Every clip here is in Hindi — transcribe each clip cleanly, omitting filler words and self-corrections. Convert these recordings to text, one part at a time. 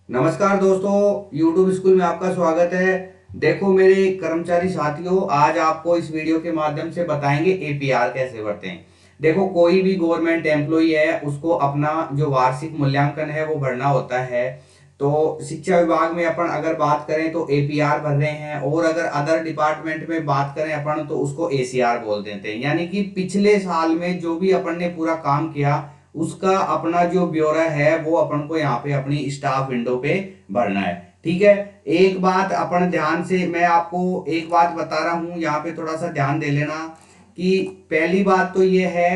नमस्कार दोस्तों, YouTube स्कूल में आपका स्वागत है। देखो मेरे कर्मचारी साथियों, आज आपको इस वीडियो के माध्यम से बताएंगे एपीआर कैसे भरते हैं। देखो, कोई भी गवर्नमेंट एम्प्लॉई है उसको अपना जो वार्षिक मूल्यांकन है वो भरना होता है। तो शिक्षा विभाग में अपन अगर बात करें तो एपीआर भर रहे हैं, और अगर अदर डिपार्टमेंट में बात करें अपन तो उसको एसीआर बोल देते हैं। यानी कि पिछले साल में जो भी अपन ने पूरा काम किया उसका अपना जो ब्यौरा है वो अपन को यहाँ पे अपनी स्टाफ विंडो पे भरना है। ठीक है। एक बात अपन ध्यान से, मैं आपको एक बात बता रहा हूं, यहाँ पे थोड़ा सा ध्यान दे लेना कि पहली बात तो ये है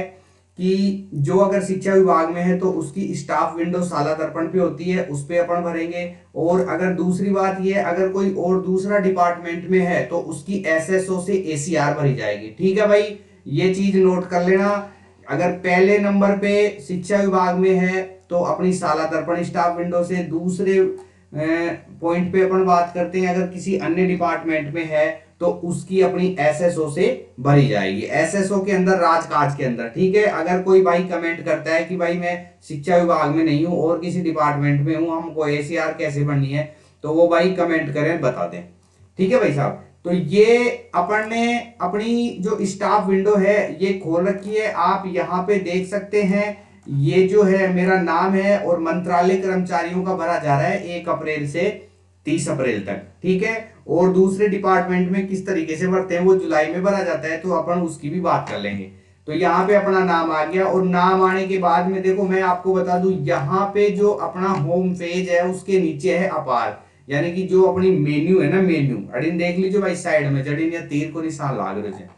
कि जो अगर शिक्षा विभाग में है तो उसकी स्टाफ विंडो साला दर्पण पे होती है, उस पे अपन भरेंगे। और अगर दूसरी बात ये, अगर कोई और दूसरा डिपार्टमेंट में है तो उसकी एसएसओ से एसीआर भरी जाएगी। ठीक है भाई, ये चीज नोट कर लेना। अगर पहले नंबर पे शिक्षा विभाग में है तो अपनी साला दर्पण स्टाफ विंडो से, दूसरे पॉइंट पे अपन बात करते हैं अगर किसी अन्य डिपार्टमेंट में है तो उसकी अपनी एसएसओ से भरी जाएगी, एसएसओ के अंदर, राजकाज के अंदर। ठीक है। अगर कोई भाई कमेंट करता है कि भाई मैं शिक्षा विभाग में नहीं हूं और किसी डिपार्टमेंट में हूं, हमको एसीआर कैसे भरनी है, तो वो भाई कमेंट करें, बता दें। ठीक है भाई साहब। तो ये अपन ने अपनी जो स्टाफ विंडो है ये खोल रखी है, आप यहाँ पे देख सकते हैं। ये जो है मेरा नाम है और मंत्रालय कर्मचारियों का भरा जा रहा है 1 अप्रैल से 30 अप्रैल तक। ठीक है। और दूसरे डिपार्टमेंट में किस तरीके से भरते हैं वो जुलाई में भरा जाता है, तो अपन उसकी भी बात कर लेंगे। तो यहाँ पे अपना नाम आ गया, और नाम आने के बाद में देखो मैं आपको बता दूं, यहाँ पे जो अपना होम पेज है उसके नीचे है अपार, यानी कि जो अपनी मेन्यू है ना, मेन्यू अड़ीन देख लीजिए भाई साइड में, जड़ीन या तीर को निशान लाग रहे थे।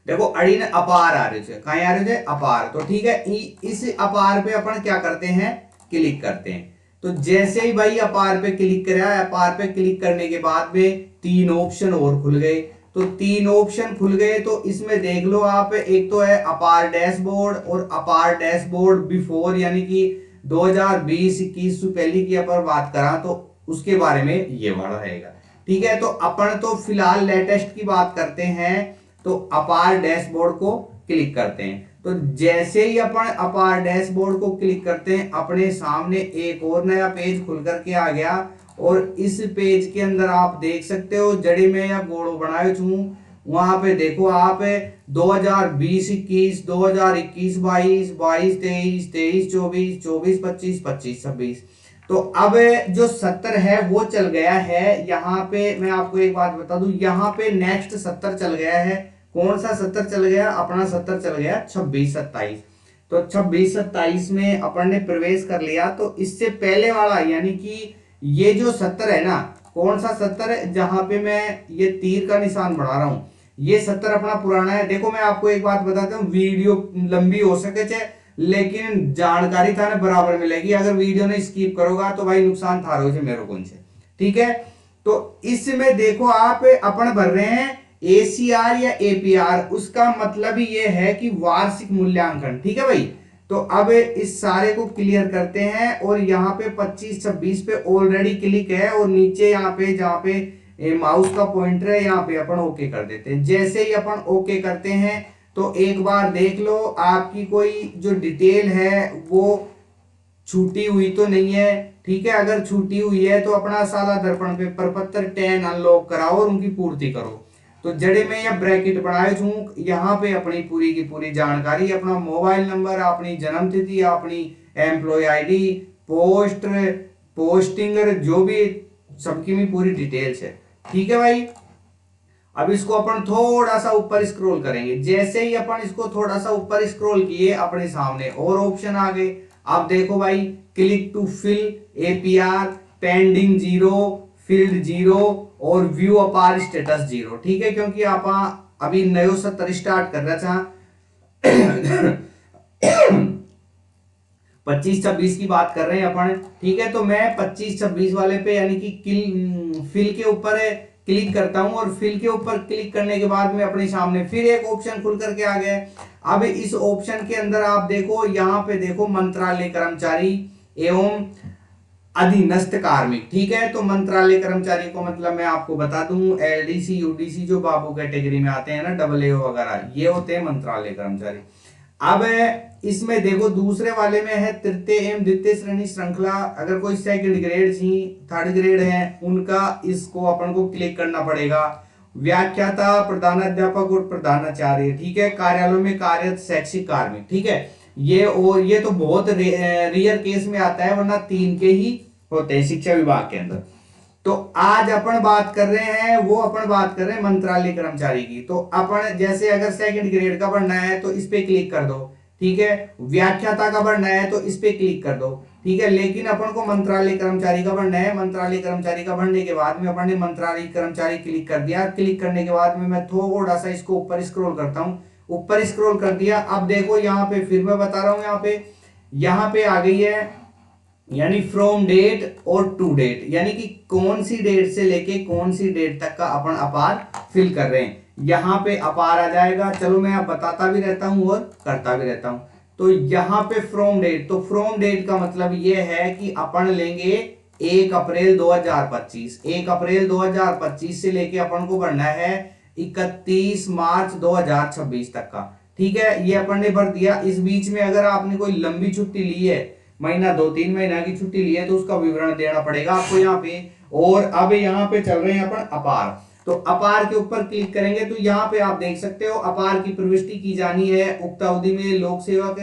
देखो अड़ीन अपार आ रहे थे, कहाँ आ रहे थे, अपार। तो ठीक है, इस अपार पे अपन क्या करते हैं, क्लिक करते हैं। तो जैसे ही भाई अपार पे क्लिक करा, अपार पे क्लिक करने के बाद में 3 ऑप्शन और खुल गए। तो 3 ऑप्शन खुल गए, तो इसमें देख लो आप, एक तो है अपार डैशबोर्ड और अपार डैशबोर्ड बिफोर, यानी कि 2020-21 से पहले की अपन बात करा तो उसके बारे में ये वाला रहेगा। ठीक है। तो अपन तो फिलहाल लेटेस्ट की बात करते हैं, तो अपार डैशबोर्ड को क्लिक करते हैं। तो जैसे ही अपन अपार डैशबोर्ड को क्लिक करते हैं, अपने सामने एक और नया पेज खुल करके आ गया। और इस पेज के अंदर आप देख सकते हो, जड़ी में या गोड़ो बनाए छू, वहां पे देखो आप 2020-21, 2021-22, 22-23, 23-24, 24-25, 25-26। तो अब जो 70 है वो चल गया है। यहाँ पे मैं आपको एक बात बता दूं, यहाँ पे नेक्स्ट 70 चल गया है। कौन सा 70 चल गया, अपना 70 चल गया 26-27। तो 26-27 में अपन ने प्रवेश कर लिया। तो इससे पहले वाला, यानी कि ये जो 70 है ना, कौन सा 70 है, जहां पे मैं ये तीर का निशान बना रहा हूं, ये 70 अपना पुराना है। देखो मैं आपको एक बात बताता हूँ, वीडियो लंबी हो सके लेकिन जानकारी थाने बराबर मिलेगी। अगर वीडियो ने स्किप करोगा तो भाई नुकसान थारो से मेरे को से। ठीक है। तो इसमें देखो आप, अपन भर रहे हैं एसीआर या एपीआर, उसका मतलब ही ये है कि वार्षिक मूल्यांकन। ठीक है भाई। तो अब इस सारे को क्लियर करते हैं, और यहाँ पे 25-26 पे ऑलरेडी क्लिक है, और नीचे यहाँ पे जहाँ पे माउस का पॉइंटर है यहाँ पे अपन ओके कर देते हैं। जैसे ही अपन ओके करते हैं तो एक बार देख लो आपकी कोई जो डिटेल है वो छूटी हुई तो नहीं है। ठीक है। अगर छूटी हुई है तो अपना साला दर्पण पे प्रपत्र 10 अनलॉक कराओ और उनकी पूर्ति करो। तो जड़े में या ब्रैकेट बनाए हूँ, यहाँ पे अपनी पूरी की पूरी जानकारी, अपना मोबाइल नंबर, अपनी जन्म तिथि, अपनी एम्प्लॉय आईडी, पोस्ट, पोस्टिंग, जो भी सबकी भी पूरी डिटेल्स है। ठीक है भाई। अब इसको अपन थोड़ा सा ऊपर स्क्रॉल करेंगे। जैसे ही अपन इसको थोड़ा सा ऊपर स्क्रॉल किए, अपने सामने और ऑप्शन आ गए। अब देखो भाई, click to fill APR, pending 0, field 0, और व्यू अपार स्टेटस 0। ठीक है, क्योंकि आप अभी नयो 70 स्टार्ट कर रहा था। 25-26 की बात कर रहे हैं अपन। ठीक है। तो मैं 25-26 वाले पे, यानी कि फिल के ऊपर क्लिक करता हूं, और फिल के ऊपर क्लिक करने के बाद में अपने सामने फिर एक ऑप्शन खुल करके आ गया। अब इस ऑप्शन के अंदर आप देखो, यहाँ पे देखो मंत्रालय कर्मचारी एवं अधीनस्थ कार्मिक। ठीक है। तो मंत्रालय कर्मचारी को मतलब मैं आपको बता दूं, एलडीसी यूडीसी जो बाबू कैटेगरी में आते हैं ना, AA वगैरह, ये होते हैं मंत्रालय कर्मचारी। अब इसमें देखो दूसरे वाले में है तृतीय एवं द्वितीय श्रेणी श्रृंखला, अगर कोई सेकंड ग्रेड जी थर्ड ग्रेड है उनका इसको अपन को क्लिक करना पड़ेगा। व्याख्याता, प्रधानाध्यापक और प्रधानाचार्य, ठीक है, कार्यालयों में कार्यरत शैक्षिक कार्मिक, ठीक है, ये और ये तो बहुत रेयर केस में आता है, वरना 3 के ही होते हैं शिक्षा विभाग के अंदर। तो आज अपन बात कर रहे हैं, वो अपन बात कर रहे हैं मंत्रालय कर्मचारी की। तो अपन जैसे अगर सेकंड ग्रेड का बढ़ना है तो इस पे क्लिक कर दो, ठीक है, व्याख्याता का बढ़ना है तो इस पे क्लिक कर दो, ठीक है, लेकिन अपन को मंत्रालय कर्मचारी का बढ़ना है। मंत्रालय कर्मचारी का बढ़ने के बाद में अपन ने मंत्रालय कर्मचारी क्लिक कर दिया। क्लिक करने के बाद में मैं थोड़ा सा इसको ऊपर स्क्रॉल करता हूं, ऊपर स्क्रॉल कर दिया। अब देखो यहाँ पे फिर मैं बता रहा हूं, यहाँ पे आ गई है यानी फ्रॉम डेट और टू डेट, यानी कि कौन सी डेट से लेके कौन सी डेट तक का अपन अपार फिल कर रहे हैं। यहाँ पे अपार आ जाएगा, चलो मैं आप बताता भी रहता हूं और करता भी रहता हूं। तो यहाँ पे फ्रॉम डेट, तो फ्रॉम डेट का मतलब ये है कि अपन लेंगे 1 अप्रैल 2025, 1 अप्रैल 2025 से लेके अपन को भरना है 31 मार्च 2026 तक का, ठीक है, ये अपन ने भर दिया। इस बीच में अगर आपने कोई लंबी छुट्टी ली है, महीना 2-3 महीना की छुट्टी ली है, तो उसका विवरण देना पड़ेगा आपको यहाँ पे। और अब यहाँ पे चल रहे हैं अपन अपार, तो अपार के ऊपर क्लिक करेंगे तो यहाँ पे आप देख सकते हो अपार की प्रविष्टि की जानी है। उक्त अवधि में लोक सेवक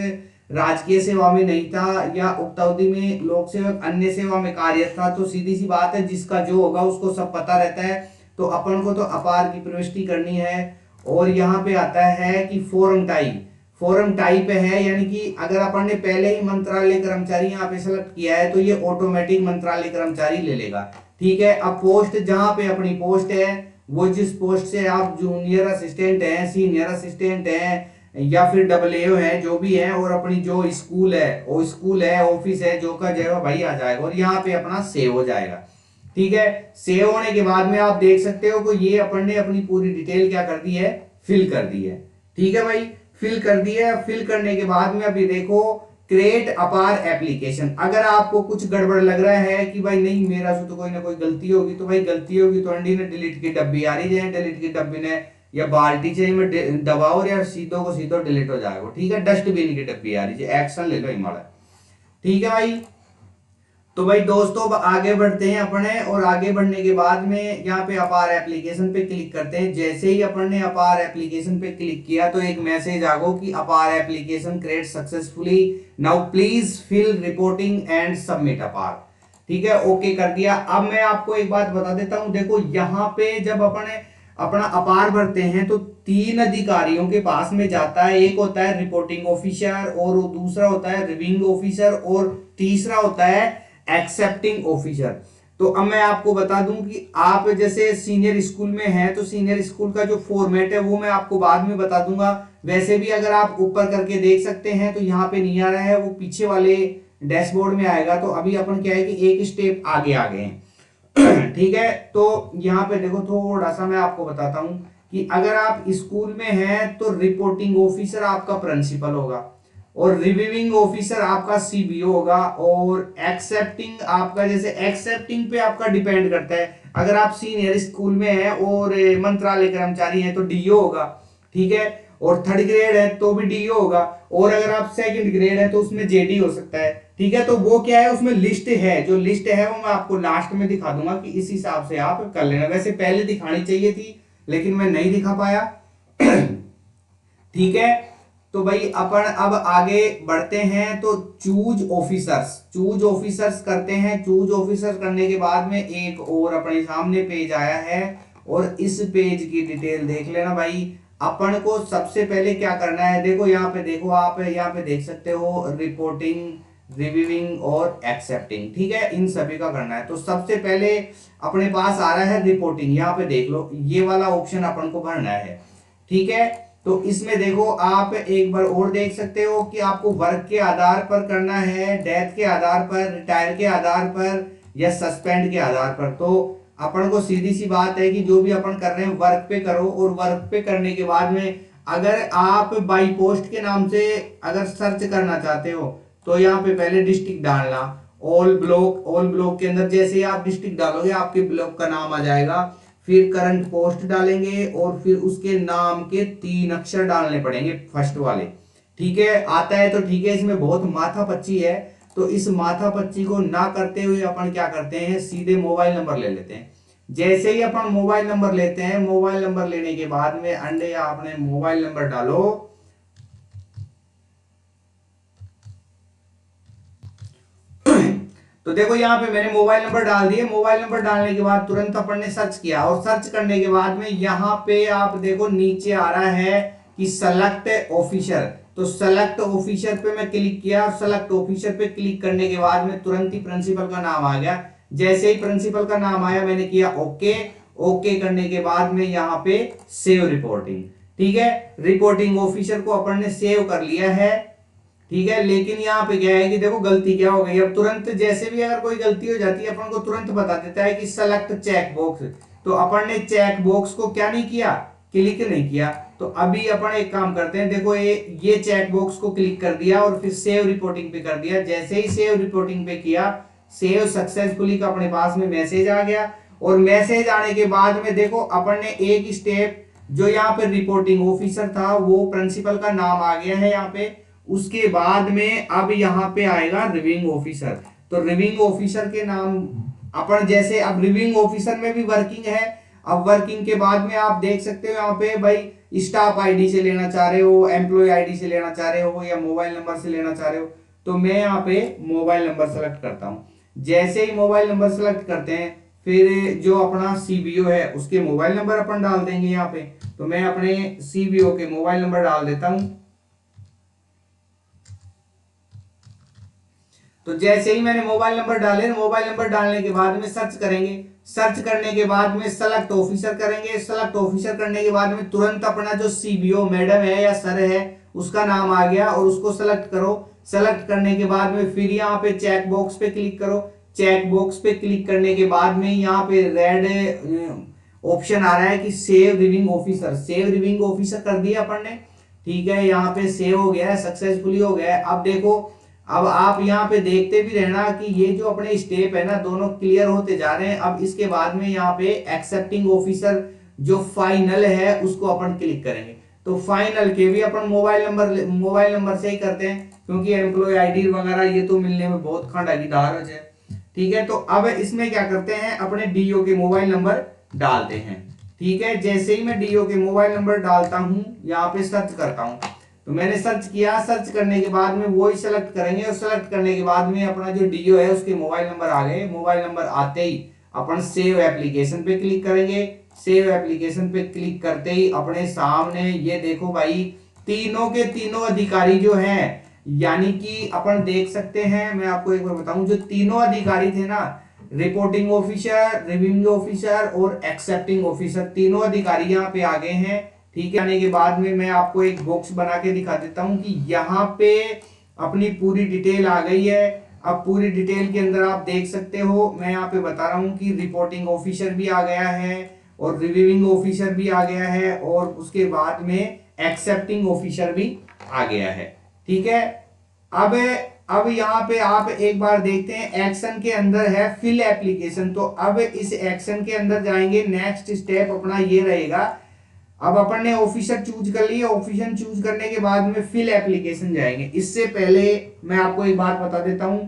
राजकीय सेवा में नहीं था, या उक्त अवधि में लोक सेवक अन्य सेवा में कार्यरत था। तो सीधी सी बात है, जिसका जो होगा उसको सब पता रहता है। तो अपन को तो अपार की प्रविष्टि करनी है। और यहाँ पे आता है कि फॉर्म टाइप, फॉर्म टाइप है, यानी कि अगर अपन ने पहले ही मंत्रालय कर्मचारी यहाँ पे सेलेक्ट किया है तो ये ऑटोमेटिक मंत्रालय कर्मचारी ले लेगा, ठीक है। अब पोस्ट, जहां पे अपनी पोस्ट है वो जिस पोस्ट से आप जूनियर असिस्टेंट है, सीनियर असिस्टेंट है, या फिर डबल ए है, जो भी है, और अपनी जो स्कूल है, वो स्कूल है, ऑफिस है, जो का जो भाई आ जाएगा और यहाँ पे अपना सेव हो जाएगा, ठीक है। सेव होने के बाद में आप देख सकते हो कि ये अपन ने अपनी पूरी डिटेल क्या कर दी है, फिल कर दी है, ठीक है भाई, फिल कर दी है। फिल करने के बाद में अभी देखो क्रिएट अपार एप्लीकेशन। अगर आपको कुछ गड़बड़ लग रहा है कि भाई नहीं मेरा से तो कोई ना कोई गलती होगी, तो भाई गलती होगी तो अंडी ने डिलीट की डब्बी आ रही है, डिलीट की डब्बी ने या बाल्टी चाहिए में दबाओ या सीधो को सीधो डिलीट हो जाएगा, ठीक है। डस्टबिन की डब्बी आ रही है, एक्शन ले लो हिमालय, ठीक है भाई। तो भाई दोस्तों आगे बढ़ते हैं अपने, और आगे बढ़ने के बाद में यहाँ पे अपार एप्लीकेशन पे क्लिक करते हैं। जैसे ही अपन ने अपार एप्लीकेशन पे क्लिक किया तो एक मैसेज आ गो कि APAR application create successfully, now please fill reporting and submit APAR, ठीक है, ओके कर दिया। अब मैं आपको एक बात बता देता हूं, देखो यहाँ पे जब अपन अपना अपार भरते हैं तो 3 अधिकारियों के पास में जाता है। एक होता है रिपोर्टिंग ऑफिसर, और दूसरा होता है रिव्यूइंग ऑफिसर, और तीसरा होता है एक्सेप्टिंग ऑफिसर। तो अब मैं आपको बता दूं कि आप जैसे सीनियर स्कूल में हैं तो सीनियर स्कूल का जो फॉर्मेट है वो मैं आपको बाद में बता दूंगा। वैसे भी अगर आप ऊपर करके देख सकते हैं तो यहाँ पे नहीं आ रहा है, वो पीछे वाले डैशबोर्ड में आएगा। तो अभी अपन क्या है कि एक स्टेप आगे आ गए हैं ठीक है। तो यहाँ पे देखो थोड़ा सा मैं आपको बताता हूं कि अगर आप स्कूल में हैं तो रिपोर्टिंग ऑफिसर आपका प्रिंसिपल होगा, और रिव्यूइंग ऑफिसर आपका सीबीओ होगा, और एक्सेप्टिंग आपका, जैसे एक्सेप्टिंग पे आपका डिपेंड करता है। अगर आप सीनियर स्कूल में हैं और मंत्रालय कर्मचारी हैं तो डीओ होगा, ठीक है, और थर्ड ग्रेड है तो भी डीओ होगा, और अगर आप सेकंड ग्रेड है तो उसमें जेडी हो सकता है, ठीक है। तो वो क्या है, उसमें लिस्ट है, जो लिस्ट है वो मैं आपको लास्ट में दिखा दूंगा कि इस हिसाब से आप कर लेना। वैसे पहले दिखानी चाहिए थी लेकिन मैं नहीं दिखा पाया ठीक है। तो भाई अपन अब आगे बढ़ते हैं, तो चूज ऑफिसर्स, चूज ऑफिसर्स करते हैं। चूज ऑफिसर करने के बाद में एक और अपने सामने पेज आया है, और इस पेज की डिटेल देख लेना भाई। अपन को सबसे पहले क्या करना है, देखो यहाँ पे, देखो आप यहाँ पे देख सकते हो रिपोर्टिंग, रिव्यूइंग और एक्सेप्टिंग, ठीक है, इन सभी का करना है। तो सबसे पहले अपने पास आ रहा है रिपोर्टिंग, यहाँ पे देख लो ये वाला ऑप्शन अपन को भरना है, ठीक है। तो इसमें देखो आप एक बार और देख सकते हो कि आपको वर्क के आधार पर करना है, डेथ के आधार पर, रिटायर के आधार पर, या सस्पेंड के आधार पर। तो अपन को सीधी सी बात है कि जो भी अपन कर रहे हैं वर्क पे करो, और वर्क पे करने के बाद में अगर आप बाई पोस्ट के नाम से अगर सर्च करना चाहते हो तो यहाँ पे पहले डिस्ट्रिक्ट डालना, ऑल ब्लॉक, ऑल ब्लॉक के अंदर जैसे ही आप डिस्ट्रिक्ट डालोगे आपके ब्लॉक का नाम आ जाएगा, फिर करंट पोस्ट डालेंगे, और फिर उसके नाम के 3 अक्षर डालने पड़ेंगे फर्स्ट वाले, ठीक है, आता है तो ठीक है, इसमें बहुत माथापच्ची है। तो इस माथापच्ची को ना करते हुए अपन क्या करते हैं, सीधे मोबाइल नंबर ले लेते हैं। जैसे ही अपन मोबाइल नंबर लेते हैं, मोबाइल नंबर लेने के बाद में अंडे आपने मोबाइल नंबर डालो, तो देखो यहाँ पे मैंने मोबाइल नंबर डाल दिए। मोबाइल नंबर डालने के बाद तुरंत अपन ने सर्च किया, और सर्च करने के बाद में यहाँ पे आप देखो नीचे आ रहा है कि सेलेक्ट ऑफिसर। तो सेलेक्ट ऑफिसर पे मैं क्लिक किया, और सेलेक्ट ऑफिसर पे क्लिक करने के बाद में तुरंत ही प्रिंसिपल का नाम आ गया। जैसे ही प्रिंसिपल का नाम आया, मैंने किया ओके। ओके करने के बाद में यहाँ पे सेव रिपोर्टिंग, ठीक है, रिपोर्टिंग ऑफिसर को अपन ने सेव कर लिया है। ठीक है, लेकिन यहाँ पे क्या है कि देखो गलती क्या हो गई। अब तुरंत जैसे भी अगर कोई गलती हो जाती है, अपन को तुरंत बता देता है कि सेलेक्ट चेक बॉक्स। तो अपन ने चेक बॉक्स को क्या नहीं किया, क्लिक नहीं किया। तो अभी अपन एक काम करते हैं, देखो ये चेक बॉक्स को क्लिक कर दिया और फिर सेव रिपोर्टिंग पे कर दिया। जैसे ही सेव रिपोर्टिंग पे किया, सेव सक्सेसफुली का अपने पास में मैसेज आ गया। और मैसेज आने के बाद में देखो अपन ने एक स्टेप, जो यहाँ पे रिपोर्टिंग ऑफिसर था वो प्रिंसिपल का नाम आ गया है यहाँ पे। उसके बाद में अब यहाँ पे आएगा रिविंग ऑफिसर। तो रिविंग ऑफिसर के नाम अपन, जैसे अब रिविंग ऑफिसर में भी वर्किंग है। अब वर्किंग के बाद में आप देख सकते हो यहाँ पे भाई स्टाफ आईडी से लेना चाह रहे हो, एम्प्लॉय आईडी से लेना चाह रहे हो, या मोबाइल नंबर से लेना चाह रहे हो। तो मैं यहाँ पे मोबाइल नंबर सेलेक्ट करता हूँ। जैसे ही मोबाइल नंबर सेलेक्ट करते हैं, फिर जो अपना सीबीओ है उसके मोबाइल नंबर अपन डाल देंगे यहाँ पे। तो मैं अपने सीबीओ के मोबाइल नंबर डाल देता हूँ। तो जैसे ही मैंने मोबाइल नंबर डाले, मोबाइल नंबर डालने के बाद में सर्च करेंगे। सर्च करने के बाद में सेलेक्ट ऑफिसर करेंगे। सेलेक्ट ऑफिसर करने के बाद में तुरंत अपना जो सीबीओ मैडम है या सर है उसका नाम आ गया, और उसको सेलेक्ट करो। सेलेक्ट करने के बाद में फिर यहाँ पे चेक बॉक्स पे क्लिक करो। चेक बॉक्स पे क्लिक करने के बाद में यहाँ पे रेड ऑप्शन आ रहा है कि सेव रिविंग ऑफिसर। सेव रिविंग ऑफिसर कर दिया अपन ने, ठीक है, यहाँ पे सेव हो गया है, सक्सेसफुली हो गया है। अब देखो, अब आप यहाँ पे देखते भी रहना कि ये जो अपने स्टेप है ना, दोनों क्लियर होते जा रहे हैं। अब इसके बाद में यहाँ पे एक्सेप्टिंग ऑफिसर जो फाइनल है उसको अपन क्लिक करेंगे। तो फाइनल के भी अपन मोबाइल नंबर से ही करते हैं, क्योंकि एम्प्लॉय आईडी वगैरह ये तो मिलने में बहुत खंडा की दार है। ठीक है, तो अब इसमें क्या करते हैं, अपने डीओ के मोबाइल नंबर डालते हैं। ठीक है, जैसे ही मैं डीओ के मोबाइल नंबर डालता हूं, यहाँ पे सर्च करता हूं। तो मैंने सर्च किया, सर्च करने के बाद में वो ही सेलेक्ट करेंगे, और सेलेक्ट करने के बाद में अपना जो डीओ है उसके मोबाइल नंबर आ गए। मोबाइल नंबर आते ही अपन सेव एप्लीकेशन पे क्लिक करेंगे। सेव एप्लीकेशन पे क्लिक करते ही अपने सामने ये देखो भाई, तीनों के तीनों अधिकारी जो हैं, यानी कि अपन देख सकते हैं, मैं आपको एक बार बताऊं, जो तीनों अधिकारी थे ना, रिपोर्टिंग ऑफिसर, रिव्यूइंग ऑफिसर और एक्सेप्टिंग ऑफिसर, तीनों अधिकारी यहाँ पे आ गए हैं। ठीक है, आने के बाद में मैं आपको एक बॉक्स बना के दिखा देता हूं कि यहाँ पे अपनी पूरी डिटेल आ गई है। अब पूरी डिटेल के अंदर आप देख सकते हो, मैं यहाँ पे बता रहा हूँ कि रिपोर्टिंग ऑफिसर भी आ गया है, और रिव्यूइंग ऑफिसर भी आ गया है, और उसके बाद में एक्सेप्टिंग ऑफिसर भी आ गया है। ठीक है, अब यहाँ पे आप एक बार देखते हैं, एक्शन के अंदर है फिल एप्लीकेशन। तो अब इस एक्शन के अंदर जाएंगे, नेक्स्ट स्टेप अपना ये रहेगा। अब अपन ने ऑफिसर चूज कर लिया, ऑफिसर चूज करने के बाद में फिल एप्लीकेशन जाएंगे। इससे पहले मैं आपको एक बात बता देता हूं,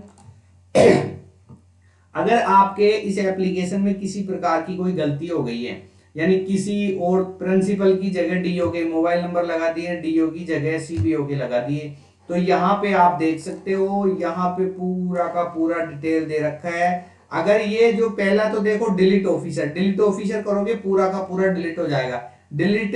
अगर आपके इस एप्लीकेशन में किसी प्रकार की कोई गलती हो गई है, यानी किसी और प्रिंसिपल की जगह डीओ के मोबाइल नंबर लगा दिए, डीओ की जगह सीबीओ के लगा दिए, तो यहाँ पे आप देख सकते हो, यहाँ पे पूरा का पूरा डिटेल दे रखा है। अगर ये जो पहला तो देखो डिलीट ऑफिसर करोगे, पूरा का पूरा डिलीट हो जाएगा। डिलीट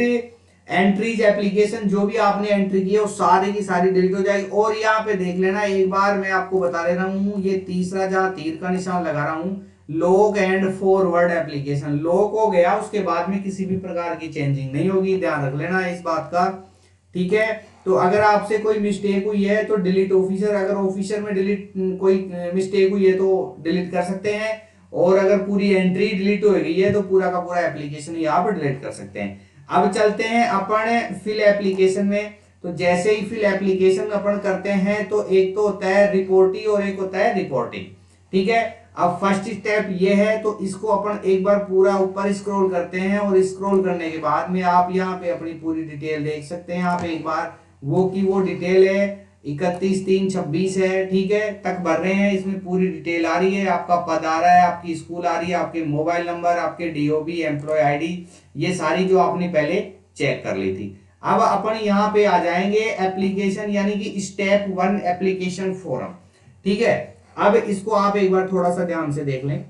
एंट्रीज एप्लीकेशन, जो भी आपने एंट्री की है वो सारी की सारी डिलीट हो जाएगी। और यहाँ पे देख लेना एक बार, मैं आपको बता दे रहा हूँ, ये तीसरा जहां तीर का निशान लगा रहा हूँ, lock and forward application, lock हो गया, उसके बाद में किसी भी प्रकार की चेंजिंग नहीं होगी, ध्यान रख लेना इस बात का। ठीक है, तो अगर आपसे कोई मिस्टेक हुई है तो डिलीट ऑफिसर, अगर ऑफिसर में डिलीट कोई मिस्टेक हुई है तो डिलीट कर सकते हैं, और अगर पूरी एंट्री डिलीट हो गई है तो पूरा का पूरा एप्लीकेशन यहाँ पर डिलीट कर सकते हैं। अब चलते हैं अपन फिल एप्लीकेशन में। तो जैसे ही फिल एप्लीकेशन अपन करते हैं, तो एक तो होता है रिपोर्टी और एक होता है रिपोर्टिंग। ठीक है, अब फर्स्ट स्टेप ये है, तो इसको अपन एक बार पूरा ऊपर स्क्रॉल करते हैं, और स्क्रॉल करने के बाद में आप यहाँ पे अपनी पूरी डिटेल देख सकते हैं। यहाँ पे एक बार वो की वो डिटेल है 31/3/26 है, ठीक है, तक भर रहे हैं। इसमें पूरी डिटेल आ रही है, आपका पद आ रहा है, आपकी स्कूल आ रही है, आपके मोबाइल नंबर, आपके डीओबी, एम्प्लॉय आईडी, ये सारी जो आपने पहले चेक कर ली थी। अब अपन यहाँ पे आ जाएंगे एप्लीकेशन यानी कि स्टेप 1 एप्लीकेशन फॉर्म, ठीक है। अब इसको आप एक बार थोड़ा सा ध्यान से देख लें।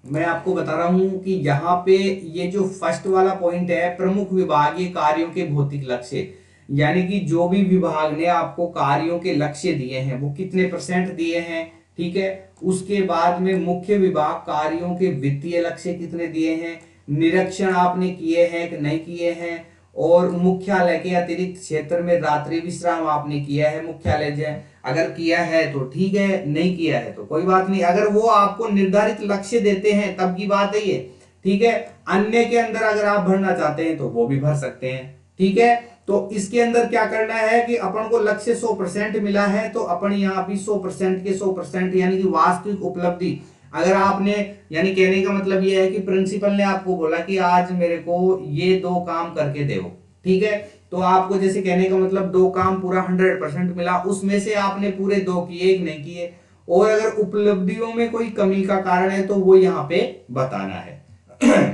मैं आपको बता रहा हूं कि यहाँ पे ये जो फर्स्ट वाला पॉइंट है, प्रमुख विभागीय कार्यों के भौतिक लक्ष्य, यानी कि जो भी विभाग ने आपको कार्यों के लक्ष्य दिए हैं वो कितने % दिए हैं, ठीक है। उसके बाद में मुख्य विभाग कार्यों के वित्तीय लक्ष्य कितने दिए हैं, निरीक्षण आपने किए हैं कि नहीं किए हैं, और मुख्यालय के अतिरिक्त क्षेत्र में रात्रि विश्राम आपने किया है मुख्यालय, अगर किया है तो ठीक है, नहीं किया है तो कोई बात नहीं। अगर वो आपको निर्धारित लक्ष्य देते हैं तब की बात है ये, ठीक है। अन्य के अंदर अगर आप भरना चाहते हैं तो वो भी भर सकते हैं, ठीक है। तो इसके अंदर क्या करना है कि अपन को लक्ष्य 100% मिला है, तो अपन यहाँ भी 100% के 100% यानी कि वास्तविक उपलब्धि, अगर आपने, यानी कहने का मतलब यह है कि प्रिंसिपल ने आपको बोला कि आज मेरे को ये 2 काम करके दो, ठीक है, तो आपको जैसे कहने का मतलब 2 काम पूरा 100% मिला, उसमें से आपने पूरे 2 किए, 1 नहीं किए, और अगर उपलब्धियों में कोई कमी का कारण है तो वो यहाँ पे बताना है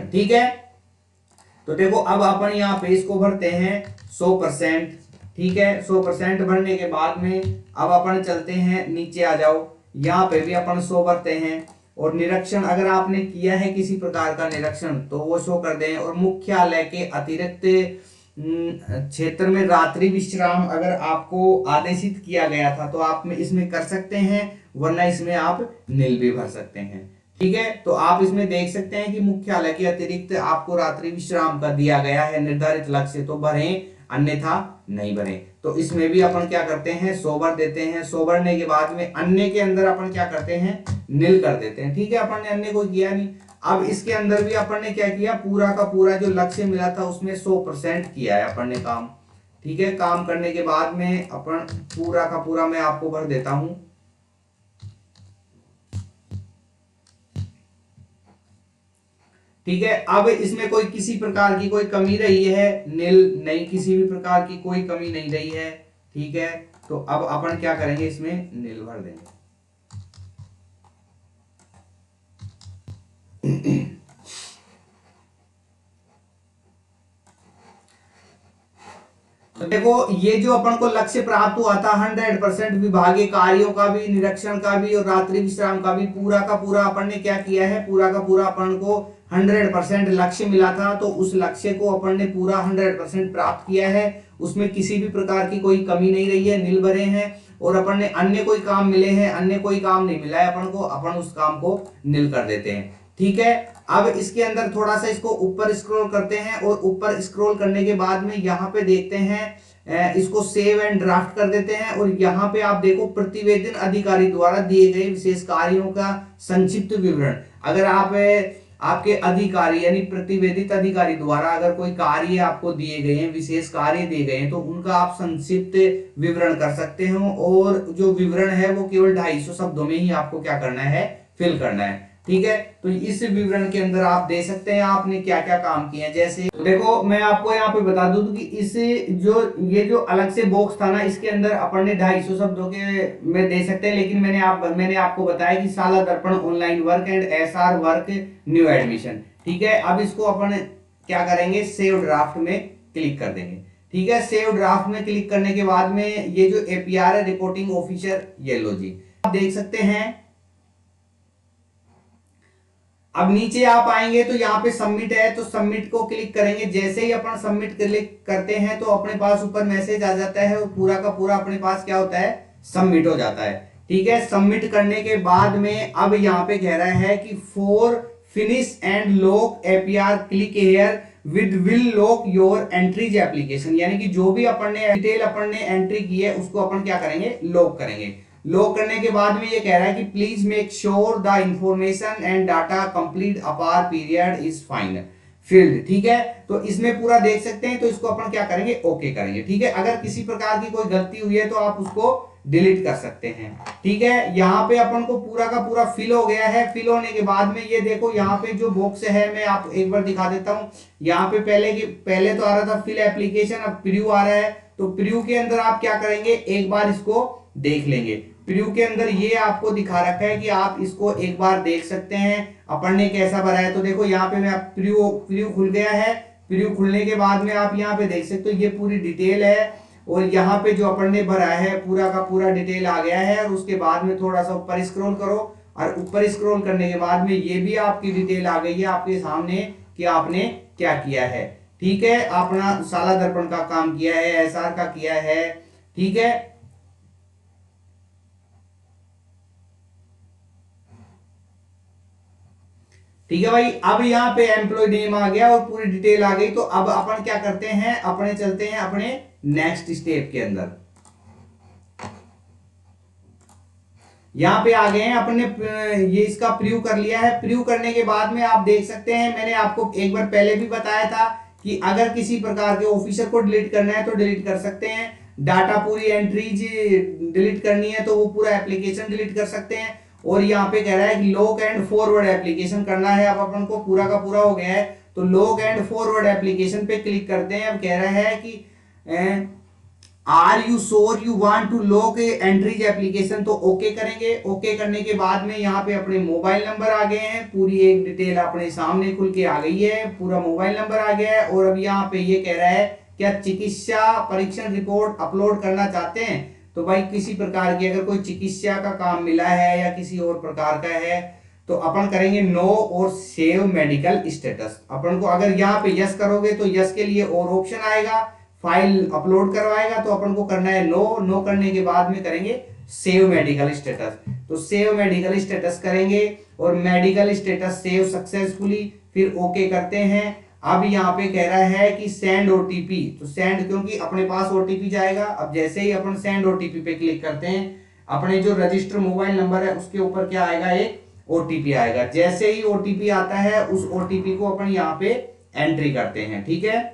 ठीक है। तो देखो अब अपन यहाँ पे इसको भरते हैं 100%, ठीक है। 100% भरने के बाद में अब अपन चलते हैं, नीचे आ जाओ, यहाँ पे भी अपन 100 भरते हैं, और निरीक्षण अगर आपने किया है किसी प्रकार का निरीक्षण तो वो शो कर दें, और मुख्यालय के अतिरिक्त क्षेत्र में रात्रि विश्राम अगर आपको आदेशित किया गया था तो आप में इसमें कर सकते हैं, वरना इसमें आप नील भी भर सकते हैं, ठीक है। तो आप इसमें देख सकते हैं कि मुख्यालय के अतिरिक्त आपको रात्रि विश्राम का दिया गया है निर्धारित लक्ष्य, तो भरें, अन्यथा नहीं भरें। तो इसमें भी अपन क्या करते हैं, 100 भर देते हैं। 100 भरने के बाद में अन्य के अंदर अपन क्या करते हैं, नील कर देते हैं, ठीक है। अपन ने अन्य को किया नहीं। अब इसके अंदर भी अपन ने क्या किया, पूरा का पूरा जो लक्ष्य मिला था उसमें 100% किया है अपन ने काम, ठीक है। काम करने के बाद में अपन पूरा का पूरा मैं आपको भर देता हूं, ठीक है। अब इसमें कोई किसी प्रकार की कोई कमी रही है, नील नहीं, किसी भी प्रकार की कोई कमी नहीं रही है, ठीक है। तो अब अपन क्या करेंगे, इसमें नील भर देंगे तो देखो ये जो अपन को लक्ष्य प्राप्त हुआ था 100% विभागीय कार्यों का भी, निरीक्षण का भी और रात्रि विश्राम का भी, पूरा का पूरा अपन ने क्या किया है, पूरा का पूरा अपन को 100% लक्ष्य मिला था, तो उस लक्ष्य को अपन ने पूरा 100% प्राप्त किया है। उसमें किसी भी प्रकार की कोई कमी नहीं रही है, नील भरे हैं। और अपन ने अन्य कोई काम मिले हैं, अन्य कोई काम नहीं मिला है अपन को, अपन उस काम को नील कर देते हैं, ठीक है। अब इसके अंदर थोड़ा सा इसको ऊपर स्क्रॉल करते हैं, और ऊपर स्क्रॉल करने के बाद में यहाँ पे देखते हैं, इसको सेव एंड ड्राफ्ट कर देते हैं, और यहाँ पे आप देखो प्रतिवेदन अधिकारी द्वारा दिए गए विशेष कार्यों का संक्षिप्त विवरण। अगर आप आपके अधिकारी यानी प्रतिवेदित अधिकारी द्वारा अगर कोई कार्य आपको दिए गए हैं, विशेष कार्य दिए गए हैं, तो उनका आप संक्षिप्त विवरण कर सकते हो, और जो विवरण है वो केवल 250 शब्दों में ही आपको क्या करना है, फिल करना है, ठीक है। तो इस विवरण के अंदर आप दे सकते हैं आपने क्या क्या काम किए हैं। जैसे तो देखो मैं आपको यहाँ पे बता दूं कि इस जो ये जो अलग से बॉक्स था ना, इसके अंदर अपन ने 250 शब्दों के में दे सकते हैं, लेकिन मैंने आपको बताया कि शाला दर्पण online work and SR work new admission, ठीक है। अब इसको अपन क्या करेंगे, सेव ड्राफ्ट में क्लिक कर देंगे, ठीक है। सेव ड्राफ्ट में क्लिक करने के बाद में ये जो एपीआर है रिपोर्टिंग ऑफिसर, ये लो जी, आप देख सकते हैं। अब नीचे आप आएंगे तो यहाँ पे सबमिट है, तो सबमिट को क्लिक करेंगे। जैसे ही अपन सबमिट क्लिक करते हैं तो अपने पास ऊपर मैसेज आ जाता है, और पूरा का पूरा अपने पास क्या होता है, सबमिट हो जाता है, ठीक है। सबमिट करने के बाद में अब यहाँ पे कह रहा है कि for finish and lock APR click here with will lock your entries application, यानी कि जो भी अपन ने डिटेल अपन ने एंट्री की है उसको अपन क्या करेंगे, लॉक करेंगे। लॉक करने के बाद में ये कह रहा है कि please make sure the information and data complete अपार पीरियड इज फाइन फील्ड, ठीक है। तो इसमें पूरा देख सकते हैं, तो इसको अपन क्या करेंगे, ओके करेंगे, ठीक है। अगर किसी प्रकार की कोई गलती हुई है तो आप उसको डिलीट कर सकते हैं, ठीक है। यहाँ पे अपन को पूरा का पूरा फिल हो गया है। फिल होने के बाद में ये देखो यहाँ पे जो बॉक्स है, मैं आप एक बार दिखा देता हूँ। यहाँ पे पहले तो आ रहा था फिल एप्लीकेशन, अब प्रीव्यू आ रहा है। तो प्रीव्यू के अंदर आप क्या करेंगे, एक बार इसको देख लेंगे। प्रीव्यू के अंदर ये आपको दिखा रखा है कि आप इसको एक बार देख सकते हैं अपन ने कैसा भरा है। तो देखो यहाँ पे मैं प्रीव्यू खुल गया है। प्रीव्यू खुलने के बाद में आप यहाँ पे देख सकते हो ये पूरी डिटेल है, और यहाँ पे जो अपन ने भरा है पूरा का पूरा डिटेल आ गया है। और उसके बाद में थोड़ा सा ऊपर स्क्रॉल करो, और ऊपर स्क्रॉल करने के बाद में ये भी आपकी डिटेल आ गई है आपके सामने कि आपने क्या किया है। ठीक है, अपना साला दर्पण का काम किया है, एसआर का किया है। ठीक है, ठीक है भाई। अब यहाँ पे एम्प्लॉय नेम आ गया और पूरी डिटेल आ गई। तो अब अपन क्या करते हैं, अपने चलते हैं अपने नेक्स्ट स्टेप के अंदर। यहाँ पे आ गए हैं अपन ने ये इसका प्रीव्यू कर लिया है। प्रीव्यू करने के बाद में आप देख सकते हैं, मैंने आपको एक बार पहले भी बताया था कि अगर किसी प्रकार के ऑफिसर को डिलीट करना है तो डिलीट कर सकते हैं। डाटा पूरी एंट्रीज डिलीट करनी है तो वो पूरा एप्लीकेशन डिलीट कर सकते हैं। और यहाँ पे कह रहा है कि लॉक एंड फॉरवर्ड एप्लीकेशन करना है। अब अपन को पूरा का पूरा हो गया है, तो लॉक एंड फॉरवर्ड एप्लीकेशन पे क्लिक करते हैं। अब कह रहा है कि are you sure you want to lock entries application, तो ओके करेंगे। ओके करने के बाद में यहाँ पे अपने मोबाइल नंबर आ गए हैं, पूरी एक डिटेल अपने सामने खुल के आ गई है, पूरा मोबाइल नंबर आ गया है। और अब यहाँ पे ये कह रहा है क्या चिकित्सा परीक्षण रिपोर्ट अपलोड करना चाहते हैं। तो भाई किसी प्रकार की अगर कोई चिकित्सा का काम मिला है या किसी और प्रकार का है तो अपन करेंगे नो और सेव मेडिकल स्टेटस। अपन को अगर यहाँ पे यस करोगे तो यस के लिए और ऑप्शन आएगा, फाइल अपलोड करवाएगा, तो अपन को करना है नो। नो करने के बाद में करेंगे सेव मेडिकल स्टेटस। तो सेव मेडिकल स्टेटस करेंगे और मेडिकल स्टेटस सेव सक्सेसफुली, फिर ओके करते हैं। अब यहाँ पे कह रहा है कि सेंड ओटीपी, तो सेंड क्योंकि अपने पास ओटीपी जाएगा। अब जैसे ही अपन सेंड ओटीपी पे क्लिक करते हैं, अपने जो रजिस्टर मोबाइल नंबर है उसके ऊपर क्या आएगा, एक ओटीपी आएगा। जैसे ही ओटीपी आता है उस ओटीपी को अपन यहाँ पे एंट्री करते हैं। ठीक है,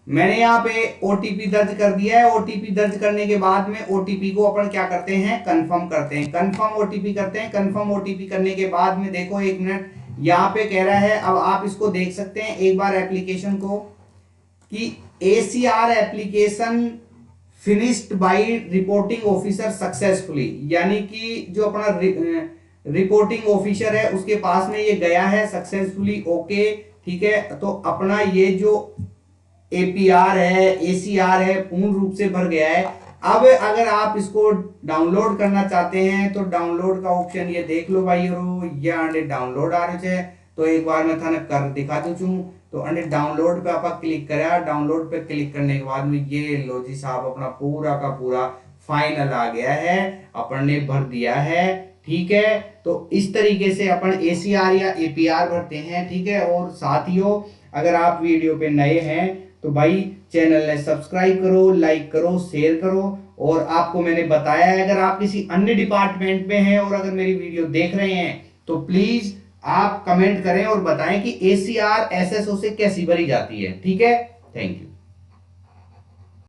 मैंने यहाँ पे ओटीपी दर्ज कर दिया है। ओटीपी दर्ज करने के बाद में ओटीपी को अपन क्या करते हैं, कंफर्म करते हैं। कंफर्म ओटीपी करते हैं। कंफर्म ओटीपी करने के बाद में देखो एक मिनट, यहाँ पे कह रहा है, अब आप इसको देख सकते हैं एक बार एप्लीकेशन को, कि ACR application finished by reporting officer successfully, यानी कि जो अपना रिपोर्टिंग ऑफिसर है उसके पास में ये गया है सक्सेसफुली। ओके, ठीक है। तो अपना ये जो एपीआर है, एसीआर है, पूर्ण रूप से भर गया है। अब अगर आप इसको डाउनलोड करना चाहते हैं तो डाउनलोड का ऑप्शन ये देख लो भाई, ये अंडे डाउनलोड आ रहे थे। तो एक बार मैं थाने कर दिखा दूं छू। तो अंडे डाउनलोड पे आप क्लिक करा। डाउनलोड पे क्लिक करने के बाद में ये लो जी साहब, अपना पूरा का पूरा फाइनल आ गया है, अपन ने भर दिया है। ठीक है, तो इस तरीके से अपन एसीआर या एपीआर भरते हैं। ठीक है, और साथियों अगर आप वीडियो पे नए हैं तो भाई चैनल ने सब्सक्राइब करो, लाइक करो, शेयर करो। और आपको मैंने बताया है अगर आप किसी अन्य डिपार्टमेंट में हैं और अगर मेरी वीडियो देख रहे हैं तो प्लीज आप कमेंट करें और बताएं कि एसीआर एसएसओ से कैसी भरी जाती है। ठीक है, थैंक यू।